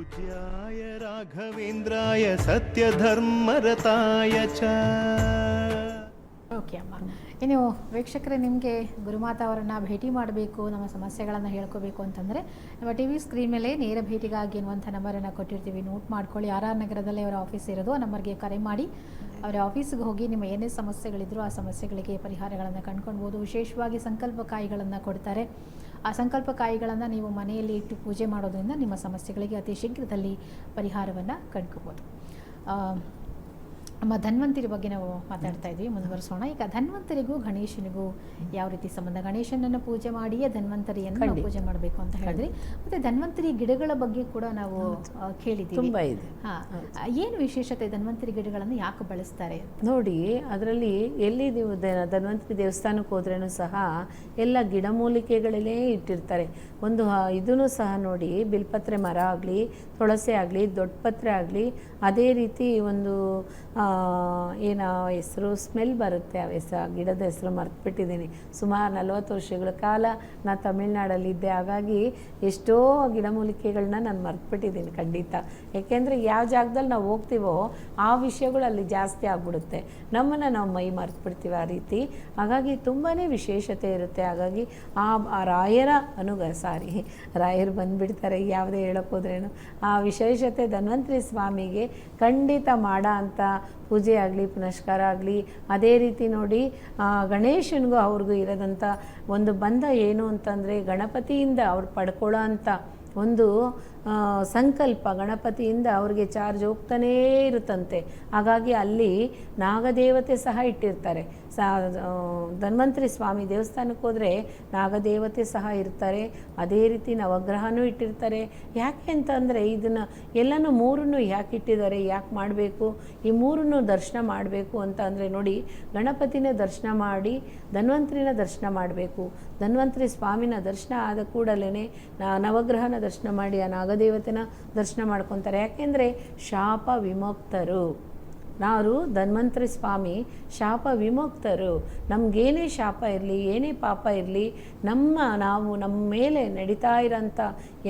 पूज्याय राघवेन्द्राय सत्यधर्मरताय च. ಓಕೆ ಅಮ್ಮ, ಇನ್ನು ವೀಕ್ಷಕರೇ, ನಿಮಗೆ ಗುರುಮಾತಾ ಅವರನ್ನು ಭೇಟಿ ಮಾಡಬೇಕು, ನಮ್ಮ ಸಮಸ್ಯೆಗಳನ್ನು ಹೇಳ್ಕೋಬೇಕು ಅಂತಂದರೆ ನಮ್ಮ ಟಿ ವಿ ಸ್ಕ್ರೀನ್ ಮೇಲೆ ನೇರ ಭೇಟಿಗಾಗಿ ಎನ್ನುವಂಥ ನಂಬರನ್ನು ಕೊಟ್ಟಿರ್ತೀವಿ, ನೋಟ್ ಮಾಡ್ಕೊಳ್ಳಿ. ಆರ್ ಆರ್ ನಗರದಲ್ಲೇ ಅವರ ಆಫೀಸ್ ಇರೋದು. ಆ ನಂಬರ್ಗೆ ಕರೆ ಮಾಡಿ ಅವರ ಆಫೀಸ್ಗೆ ಹೋಗಿ ನಿಮ್ಮ ಏನೇ ಸಮಸ್ಯೆಗಳಿದ್ರೂ ಆ ಸಮಸ್ಯೆಗಳಿಗೆ ಪರಿಹಾರಗಳನ್ನು ಕಂಡುಕೊಳ್ಬೋದು. ವಿಶೇಷವಾಗಿ ಸಂಕಲ್ಪಕಾಯಿಗಳನ್ನು ಕೊಡ್ತಾರೆ. ಆ ಸಂಕಲ್ಪಕಾಯಿಗಳನ್ನು ನೀವು ಮನೆಯಲ್ಲಿ ಇಟ್ಟು ಪೂಜೆ ಮಾಡೋದ್ರಿಂದ ನಿಮ್ಮ ಸಮಸ್ಯೆಗಳಿಗೆ ಅತಿ ಶೀಘ್ರದಲ್ಲಿ ಪರಿಹಾರವನ್ನು ಕಂಡುಕೋಬೋದು. ನಮ್ಮ ಧನ್ವಂತರಿ ಬಗ್ಗೆ ನಾವು ಮಾತಾಡ್ತಾ ಇದ್ವಿ, ಮುಂದುವರಿಸೋಣ. ಈಗ ಧನ್ವಂತರಿಗೂ ಗಣೇಶನಿಗೂ ಯಾವ ರೀತಿ ಸಂಬಂಧ? ಗಣೇಶನನ್ನು ಪೂಜೆ ಮಾಡಿಯೇ ಧನ್ವಂತರಿಯನ್ನು ನಾವು ಪೂಜೆ ಮಾಡಬೇಕು ಅಂತ ಹೇಳಿದ್ರಿ. ಮತ್ತೆ ಧನ್ವಂತರಿ ಗಿಡಗಳ ಬಗ್ಗೆ ಕೂಡ ನಾವು ಕೇಳಿದ್ದೀವಿ, ತುಂಬ ಇದೆ. ಏನು ವಿಶೇಷತೆ ಧನ್ವಂತರಿ ಗಿಡಗಳನ್ನು ಯಾಕೆ ಬಳಸ್ತಾರೆ? ನೋಡಿ, ಅದರಲ್ಲಿ ಎಲ್ಲಿ ನೀವು ಧನ್ವಂತರಿ ದೇವಸ್ಥಾನಕ್ಕೆ ಹೋದ್ರೂ ಸಹ ಎಲ್ಲ ಗಿಡಮೂಲಿಕೆಗಳಲ್ಲೇ ಇಟ್ಟಿರ್ತಾರೆ. ಒಂದು ಇದೂ ಸಹ ನೋಡಿ, ಬಿಲ್ಪತ್ರೆ ಮರ ಆಗಲಿ, ತುಳಸಿ ಆಗಲಿ, ದೊಡ್ಡ ಪತ್ರೆ ಆಗಲಿ, ಅದೇ ರೀತಿ ಒಂದು ಏನೋ ಹೆಸರು ಸ್ಮೆಲ್ ಬರುತ್ತೆ, ಆ ಗಿಡದ ಹೆಸರು ಮರ್ತುಬಿಟ್ಟಿದ್ದೀನಿ. ಸುಮಾರು 40 ವರ್ಷಗಳ ಕಾಲ ನಾನು ತಮಿಳ್ನಾಡಲ್ಲಿದ್ದೆ, ಹಾಗಾಗಿ ಎಷ್ಟೋ ಗಿಡಮೂಲಿಕೆಗಳನ್ನ ನಾನು ಮರ್ತುಬಿಟ್ಟಿದ್ದೀನಿ ಖಂಡಿತ. ಏಕೆಂದರೆ ಯಾವ ಜಾಗದಲ್ಲಿ ನಾವು ಹೋಗ್ತೀವೋ ಆ ವಿಷಯಗಳು ಅಲ್ಲಿ ಜಾಸ್ತಿ ಆಗ್ಬಿಡುತ್ತೆ, ನಮ್ಮನ್ನು ನಾವು ಮೈ ಮರ್ತುಬಿಡ್ತೀವಿ ಆ ರೀತಿ. ಹಾಗಾಗಿ ತುಂಬಾ ವಿಶೇಷತೆ ಇರುತ್ತೆ. ಹಾಗಾಗಿ ಆ ರಾಯರ ರಾಯರು ಬಂದುಬಿಡ್ತಾರೆ ಯಾವುದೇ ಹೇಳೋಕ್ಕೋದ್ರೇನು. ಆ ವಿಶೇಷತೆ ಧನ್ವಂತರಿ ಸ್ವಾಮಿಗೆ ಖಂಡಿತ ಮಾಡೋ ಅಂಥ ಪೂಜೆ ಆಗಲಿ, ಪುನಸ್ಕಾರ ಆಗಲಿ. ಅದೇ ರೀತಿ ನೋಡಿ, ಗಣೇಶನಿಗೂ ಅವ್ರಿಗೂ ಇರೋದಂಥ ಒಂದು ಬಂಧ ಏನು ಅಂತಂದರೆ, ಗಣಪತಿಯಿಂದ ಅವ್ರು ಪಡ್ಕೊಳ್ಳೋ ಅಂಥ ಒಂದು ಸಂಕಲ್ಪ ಗಣಪತಿಯಿಂದ ಅವ್ರಿಗೆ ಚಾರ್ಜ್ ಹೋಗ್ತಾನೇ ಇರುತ್ತಂತೆ. ಹಾಗಾಗಿ ಅಲ್ಲಿ ನಾಗದೇವತೆ ಸಹ ಇಟ್ಟಿರ್ತಾರೆ. ಧನ್ವಂತರಿ ಸ್ವಾಮಿ ದೇವಸ್ಥಾನಕ್ಕೆ ಹೋದರೆ ನಾಗದೇವತೆ ಸಹ ಇರ್ತಾರೆ. ಅದೇ ರೀತಿ ನವಗ್ರಹನೂ ಇಟ್ಟಿರ್ತಾರೆ. ಯಾಕೆ ಅಂತಂದರೆ ಇದನ್ನು ಎಲ್ಲನೂ ಮೂರನ್ನು ಯಾಕೆ ಇಟ್ಟಿದ್ದಾರೆ, ಯಾಕೆ ಮಾಡಬೇಕು, ಈ ಮೂರನ್ನು ದರ್ಶನ ಮಾಡಬೇಕು ಅಂತ ಅಂದರೆ ನೋಡಿ, ಗಣಪತಿನ ದರ್ಶನ ಮಾಡಿ ಧನ್ವಂತರಿನ ದರ್ಶನ ಮಾಡಬೇಕು. ಧನ್ವಂತರಿ ಸ್ವಾಮಿನ ದರ್ಶನ ಆದ ಕೂಡಲೇ ನವಗ್ರಹನ ದರ್ಶನ ಮಾಡಿ ಆ ನಾಗದೇವತೆನ ದರ್ಶನ ಮಾಡ್ಕೊತಾರೆ. ಯಾಕೆಂದರೆ ಶಾಪ ವಿಮುಕ್ತರು ನಾವು. ಧನ್ವಂತರಿ ಸ್ವಾಮಿ ಶಾಪ ವಿಮುಕ್ತರು. ನಮಗೇನೇ ಶಾಪ ಇರಲಿ, ಏನೇ ಪಾಪ ಇರಲಿ, ನಮ್ಮ ಮೇಲೆ ನಡೀತಾ ಇರೋಂಥ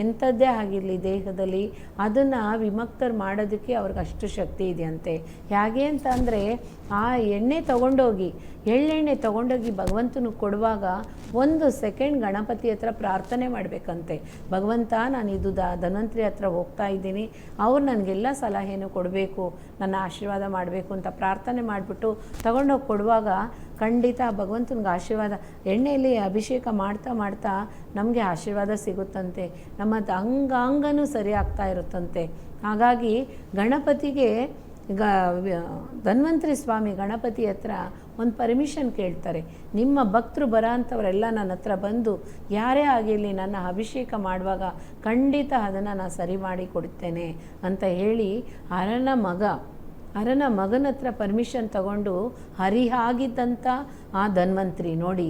ಎಂಥದ್ದೇ ಆಗಿರಲಿ ದೇಹದಲ್ಲಿ, ಅದನ್ನು ವಿಮುಕ್ತರು ಮಾಡೋದಕ್ಕೆ ಅವ್ರಿಗೆ ಅಷ್ಟು ಶಕ್ತಿ ಇದೆಯಂತೆ. ಹೇಗೆ ಅಂತ ಅಂದರೆ, ಆ ಎಣ್ಣೆ ತೊಗೊಂಡೋಗಿ ಎಳ್ಳೆಣ್ಣೆ ತೊಗೊಂಡೋಗಿ ಭಗವಂತನಿಗೆ ಕೊಡುವಾಗ 1 ಸೆಕೆಂಡ್ ಗಣಪತಿ ಹತ್ರ ಪ್ರಾರ್ಥನೆ ಮಾಡಬೇಕಂತೆ. ಭಗವಂತ, ನಾನು ಇದು ಧನ್ವಂತರಿ ಹತ್ರ ಹೋಗ್ತಾ ಇದ್ದೀನಿ, ಅವ್ರು ನನಗೆಲ್ಲ ಸಲಹೆನೂ ಕೊಡಬೇಕು, ನನ್ನ ಆಶೀರ್ವಾದ ಮಾಡಬೇಕು ಅಂತ ಪ್ರಾರ್ಥನೆ ಮಾಡಿಬಿಟ್ಟು ತೊಗೊಂಡೋಗಿ ಕೊಡುವಾಗ ಖಂಡಿತ ಭಗವಂತನಿಗೆ ಆಶೀರ್ವಾದ, ಎಣ್ಣೆಯಲ್ಲಿ ಅಭಿಷೇಕ ಮಾಡ್ತಾ ಮಾಡ್ತಾ ನಮಗೆ ಆಶೀರ್ವಾದ ಸಿಗುತ್ತಂತೆ. ನಮ್ಮ ಅಂಗಾಂಗನೂ ಸರಿ ಆಗ್ತಾ ಇರುತ್ತಂತೆ. ಹಾಗಾಗಿ ಗಣಪತಿಗೆ ಧನ್ವಂತರಿ ಸ್ವಾಮಿ ಗಣಪತಿ ಹತ್ರ ಒಂದು ಪರ್ಮಿಷನ್ ಕೇಳ್ತಾರೆ. ನಿಮ್ಮ ಭಕ್ತರು ಬರೋ ಅಂಥವರೆಲ್ಲ ನನ್ನ ಹತ್ರ ಬಂದು ಯಾರೇ ಆಗಿರಲಿ ನನ್ನ ಅಭಿಷೇಕ ಮಾಡುವಾಗ ಖಂಡಿತ ಅದನ್ನು ನಾನು ಸರಿ ಮಾಡಿ ಕೊಡ್ತೇನೆ ಅಂತ ಹೇಳಿ ಅರನ ಮಗನ ಹತ್ರ ಪರ್ಮಿಷನ್ ತಗೊಂಡು ಹರಿಯಾಗಿದ್ದಂಥ ಆ ಧನ್ವಂತರಿ ನೋಡಿ,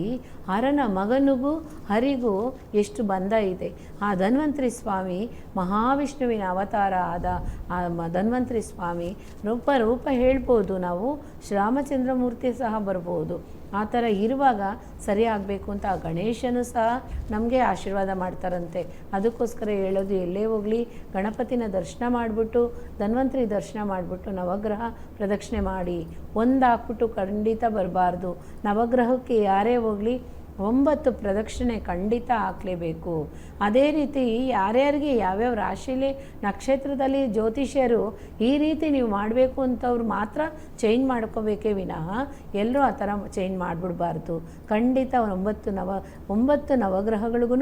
ಅರನ ಮಗನಿಗೂ ಹರಿಗೂ ಎಷ್ಟು ಬಂಧ ಇದೆ. ಆ ಧನ್ವಂತರಿ ಸ್ವಾಮಿ ಮಹಾವಿಷ್ಣುವಿನ ಅವತಾರ ಆದ ಆ ಧನ್ವಂತರಿ ಸ್ವಾಮಿ ರೂಪ ಹೇಳ್ಬೋದು ನಾವು. ಶ್ರೀರಾಮಚಂದ್ರ ಮೂರ್ತಿ ಸಹ ಬರ್ಬೋದು. ಆ ಥರ ಇರುವಾಗ ಸರಿ ಆಗಬೇಕು ಅಂತ ಆ ಗಣೇಶನು ಸಹ ನಮಗೆ ಆಶೀರ್ವಾದ ಮಾಡ್ತಾರಂತೆ. ಅದಕ್ಕೋಸ್ಕರ ಹೇಳೋದು, ಎಲ್ಲೇ ಹೋಗಲಿ ಗಣಪತಿನ ದರ್ಶನ ಮಾಡಿಬಿಟ್ಟು ಧನ್ವಂತರಿ ದರ್ಶನ ಮಾಡಿಬಿಟ್ಟು ನವಗ್ರಹ ಪ್ರದಕ್ಷಿಣೆ ಮಾಡಿ ಹಾಕ್ಬಿಟ್ಟು ಖಂಡಿತ ಬರಬಾರ್ದು. ನವಗ್ರಹಕ್ಕೆ ಯಾರೇ ಹೋಗಲಿ 9 ಪ್ರದಕ್ಷಿಣೆ ಖಂಡಿತ ಹಾಕಲೇಬೇಕು. ಅದೇ ರೀತಿ ಯಾರ್ಯಾರಿಗೆ ಯಾವ್ಯಾವ ರಾಶಿಲಿ ನಕ್ಷತ್ರದಲ್ಲಿ ಜ್ಯೋತಿಷ್ಯರು ಈ ರೀತಿ ನೀವು ಮಾಡಬೇಕು ಅಂತವ್ರು ಮಾತ್ರ ಚೇಂಜ್ ಮಾಡ್ಕೋಬೇಕೇ ವಿನಃ ಎಲ್ಲರೂ ಆ ಥರ ಚೇಂಜ್ ಮಾಡಿಬಿಡ್ಬಾರ್ದು. ಖಂಡಿತ 9 ನವಗ್ರಹಗಳಿಗೂ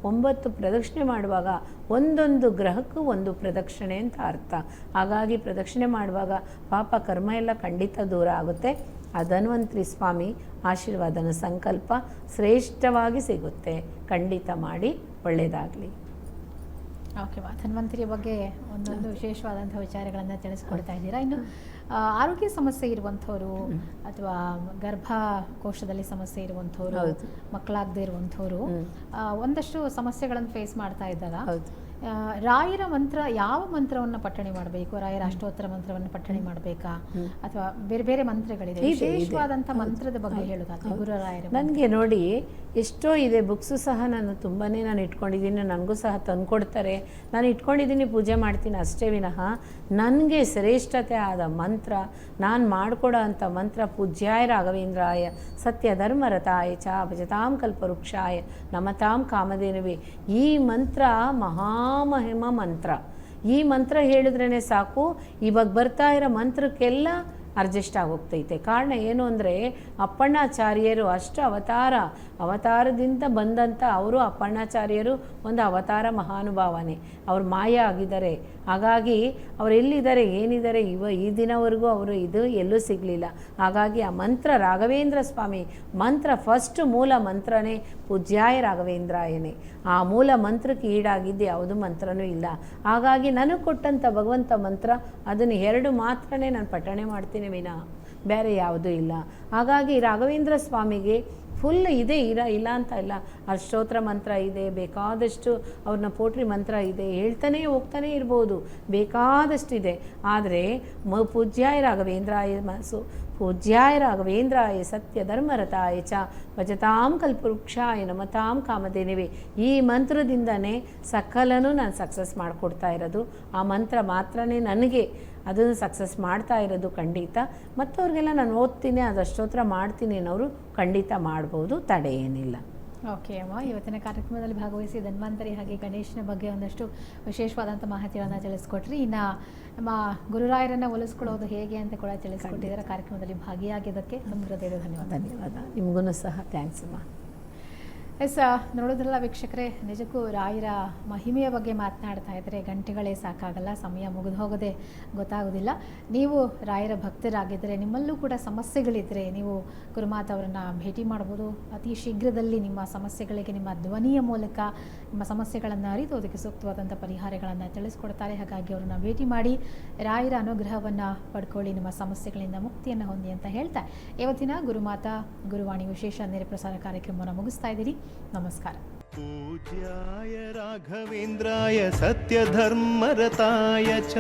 9 ಪ್ರದಕ್ಷಿಣೆ ಮಾಡುವಾಗ ಒಂದೊಂದು ಗ್ರಹಕ್ಕೂ ಒಂದು ಪ್ರದಕ್ಷಿಣೆ ಅಂತ ಅರ್ಥ. ಹಾಗಾಗಿ ಪ್ರದಕ್ಷಿಣೆ ಮಾಡುವಾಗ ಪಾಪ ಕರ್ಮ ಎಲ್ಲ ಖಂಡಿತ ದೂರ ಆಗುತ್ತೆ. ಆ ಧನ್ವಂತರಿ ಸ್ವಾಮಿ ಆಶೀರ್ವಾದನ ಸಂಕಲ್ಪ ಶ್ರೇಷ್ಠವಾಗಿ ಸಿಗುತ್ತೆ. ಖಂಡಿತ ಮಾಡಿ, ಒಳ್ಳೆಯದಾಗಲಿ. ಓಕೆ ಮಾ, ಧನ್ವಂತರಿಯ ಬಗ್ಗೆ ಒಂದೊಂದು ವಿಶೇಷವಾದಂಥ ವಿಚಾರಗಳನ್ನು ತಿಳಿಸ್ಕೊಡ್ತಾ ಇದ್ದೀರಾ. ಇನ್ನು ಆರೋಗ್ಯ ಸಮಸ್ಯೆ ಇರುವಂಥವ್ರು ಅಥವಾ ಗರ್ಭಕೋಶದಲ್ಲಿ ಸಮಸ್ಯೆ ಇರುವಂಥವ್ರು, ಮಕ್ಕಳಾಗದೇ ಇರುವಂಥವ್ರು ಒಂದಷ್ಟು ಸಮಸ್ಯೆಗಳನ್ನು ಫೇಸ್ ಮಾಡ್ತಾ ಇದ್ದಾಗ ರಾಯರ ಮಂತ್ರ, ಯಾವ ಮಂತ್ರವನ್ನು ಪಠಣೆ ಮಾಡಬೇಕು? ರಾಯರ ಅಷ್ಟೋತ್ತರ ಮಂತ್ರವನ್ನು ಪಠಣೆ ಮಾಡಬೇಕಾ ಅಥವಾ ಬೇರೆ ಬೇರೆ ಮಂತ್ರಗಳಿದೆ? ವಿಶೇಷವಾದಂಥ ಮಂತ್ರದ ಬಗ್ಗೆ ಹೇಳೋದಾದ್ರೆ ಗುರುರಾಯರ ನನಗೆ ನೋಡಿ ಎಷ್ಟೋ ಇದೆ, ಬುಕ್ಸು ಸಹ ನಾನು ಇಟ್ಕೊಂಡಿದ್ದೀನಿ, ನನಗೂ ಸಹ ತಂದುಕೊಡ್ತಾರೆ, ನಾನು ಇಟ್ಕೊಂಡಿದ್ದೀನಿ, ಪೂಜೆ ಮಾಡ್ತೀನಿ ಅಷ್ಟೇ ವಿನಃ ನನಗೆ ಶ್ರೇಷ್ಠತೆ ಆದ ಮಂತ್ರ, ನಾನು ಮಾಡಿಕೊಡೋ ಅಂಥ ಮಂತ್ರ ಪೂಜ್ಯಾಯ ರಾಘವೇಂದ್ರಾಯ ಸತ್ಯ ಧರ್ಮರತಾಯ ಚ ಭಜತಾಂ ಕಲ್ಪವೃಕ್ಷಾಯ ನಮತಾಂ ಕಾಮಧೇನುವೆ. ಈ ಮಂತ್ರ ಮಹಾಮಹಿಮ ಮಂತ್ರ. ಈ ಮಂತ್ರ ಹೇಳಿದ್ರೇ ಸಾಕು, ಇವಾಗ ಬರ್ತಾ ಇರೋ ಮಂತ್ರಕ್ಕೆಲ್ಲ ಅಡ್ಜಸ್ಟ್ ಆಗೋಗ್ತೈತೆ. ಕಾರಣ ಏನು ಅಂದರೆ ಅಪ್ಪಣ್ಣಾಚಾರ್ಯರು ಅಷ್ಟು ಅವತಾರದಿಂದ ಬಂದಂಥ ಅವರು, ಅಪ್ಪಣ್ಣಾಚಾರ್ಯರು ಒಂದು ಅವತಾರ ಮಹಾನುಭಾವನೆ, ಅವ್ರು ಮಾಯ ಆಗಿದ್ದಾರೆ. ಹಾಗಾಗಿ ಅವ್ರು ಎಲ್ಲಿದ್ದಾರೆ ಏನಿದ್ದಾರೆ ಈ ದಿನವರೆಗೂ ಅವರು ಇದು ಎಲ್ಲೂ ಸಿಗಲಿಲ್ಲ. ಹಾಗಾಗಿ ಆ ಮಂತ್ರ ರಾಘವೇಂದ್ರ ಸ್ವಾಮಿ ಮಂತ್ರ ಫಸ್ಟ್ ಮೂಲ ಮಂತ್ರನೇ ಪೂಜ್ಯಾಯ ರಾಘವೇಂದ್ರಾಯನೇ. ಆ ಮೂಲ ಮಂತ್ರಕ್ಕೆ ಈಡಾಗಿದ್ದು ಯಾವುದು ಮಂತ್ರನೂ ಇಲ್ಲ. ಹಾಗಾಗಿ ನನಗೆ ಕೊಟ್ಟಂಥ ಭಗವಂತ ಮಂತ್ರ ಅದನ್ನು 2 ಮಾತ್ರನೇ ನಾನು ಪಠಣೆ ಮಾಡ್ತೀನಿ ವಿನಃ ಬೇರೆ ಯಾವುದೂ ಇಲ್ಲ. ಹಾಗಾಗಿ ರಾಘವೇಂದ್ರ ಸ್ವಾಮಿಗೆ ಫುಲ್ ಇದೆ, ಇಲ್ಲ ಅಂತ ಇಲ್ಲ. ಅಷ್ಟೋತ್ರ ಮಂತ್ರ ಇದೆ, ಬೇಕಾದಷ್ಟು ಅವ್ರನ್ನ ಪೋಟ್ರಿ ಮಂತ್ರ ಇದೆ, ಹೇಳ್ತಾನೆ ಹೋಗ್ತಾನೆ ಇರ್ಬೋದು, ಬೇಕಾದಷ್ಟಿದೆ. ಆದರೆ ಪೂಜ್ಯಾಯ ರಾಘವೇಂದ್ರಾಯ ಪೂಜ್ಯಾಯ ರಾಘವೇಂದ್ರಾಯ ಸತ್ಯ ಧರ್ಮರತಾಯ ಚ ಭಜತಾಂ ಕಲ್ಪವೃಕ್ಷಾಯ ನಮತಾಂ ಕಾಮಧೇನುವೆ. ಈ ಮಂತ್ರದಿಂದನೇ ಸಕಲನೂ ನಾನು ಸಕ್ಸಸ್ ಮಾಡಿಕೊಡ್ತಾ ಇರೋದು. ಆ ಮಂತ್ರ ಮಾತ್ರನೇ ನನಗೆ ಅದನ್ನು ಸಕ್ಸಸ್ ಮಾಡ್ತಾ ಇರೋದು ಖಂಡಿತ. ಮತ್ತವ್ರಿಗೆಲ್ಲ ನಾನು ಓದ್ತೀನಿ, ಅದು ಅಷ್ಟೋತ್ರ ಮಾಡ್ತೀನಿ ಅನ್ನೋರು ಖಂಡಿತ ಮಾಡ್ಬೋದು, ತಡೆ ಏನಿಲ್ಲ. ಓಕೆ ಅಮ್ಮ, ಇವತ್ತಿನ ಕಾರ್ಯಕ್ರಮದಲ್ಲಿ ಭಾಗವಹಿಸಿ ಧನ್ವಂತರಿ ಹಾಗೆ ಗಣೇಶನ ಬಗ್ಗೆ ಒಂದಷ್ಟು ವಿಶೇಷವಾದಂಥ ಮಾಹಿತಿಗಳನ್ನು ತಿಳಿಸ್ಕೊಟ್ರಿ. ಇನ್ನು ನಮ್ಮ ಗುರುರಾಯರನ್ನು ಒಲಿಸ್ಕೊಳ್ಳೋದು ಹೇಗೆ ಅಂತ ಕೂಡ ತಿಳಿಸ್ಕೊಟ್ಟಿದ್ದಾರೆ. ಕಾರ್ಯಕ್ರಮದಲ್ಲಿ ಭಾಗಿಯಾಗಿದ್ದಕ್ಕೆ ತುಂಬ ಹೃದಯದ ಧನ್ಯವಾದ. ನಿಮಗೂ ಸಹ ಥ್ಯಾಂಕ್ಸ್ ಅಮ್ಮ. ಎಸ್, ನೋಡೋದ್ರಲ್ಲ ವೀಕ್ಷಕರೇ, ನಿಜಕ್ಕೂ ರಾಯರ ಮಹಿಮೆಯ ಬಗ್ಗೆ ಮಾತನಾಡ್ತಾ ಇದ್ದರೆ ಗಂಟೆಗಳೇ ಸಾಕಾಗಲ್ಲ, ಸಮಯ ಮುಗಿದು ಹೋಗೋದೇ ಗೊತ್ತಾಗೋದಿಲ್ಲ. ನೀವು ರಾಯರ ಭಕ್ತರಾಗಿದ್ದರೆ, ನಿಮ್ಮಲ್ಲೂ ಕೂಡ ಸಮಸ್ಯೆಗಳಿದ್ದರೆ ನೀವು ಗುರುಮಾತ ಅವರನ್ನು ಭೇಟಿ ಮಾಡ್ಬೋದು. ಅತಿ ಶೀಘ್ರದಲ್ಲಿ ನಿಮ್ಮ ಸಮಸ್ಯೆಗಳಿಗೆ ನಿಮ್ಮ ಧ್ವನಿಯ ಮೂಲಕ ನಿಮ್ಮ ಸಮಸ್ಯೆಗಳನ್ನು ಅರಿತು ಅದಕ್ಕೆ ಸೂಕ್ತವಾದಂಥ ಪರಿಹಾರಗಳನ್ನು ತಿಳಿಸ್ಕೊಡ್ತಾರೆ. ಹಾಗಾಗಿ ಅವರನ್ನು ಭೇಟಿ ಮಾಡಿ ರಾಯರ ಅನುಗ್ರಹವನ್ನು ಪಡ್ಕೊಳ್ಳಿ, ನಿಮ್ಮ ಸಮಸ್ಯೆಗಳಿಂದ ಮುಕ್ತಿಯನ್ನು ಹೊಂದಿ ಅಂತ ಹೇಳ್ತಾ ಇವತ್ತಿನ ಗುರುಮಾತಾ ಗುರುವಾಣಿ ವಿಶೇಷ ನೇರ ಪ್ರಸಾರ ಕಾರ್ಯಕ್ರಮವನ್ನು ಮುಗಿಸ್ತಾ ಇದ್ದೀರಿ. ನಮಸ್ಕಾರ. ಪೂಜ್ಯಾಯ ರಾಘವೇಂದ್ರಾಯ ಸತ್ಯ ಧರ್ಮರತಾಯ ಚ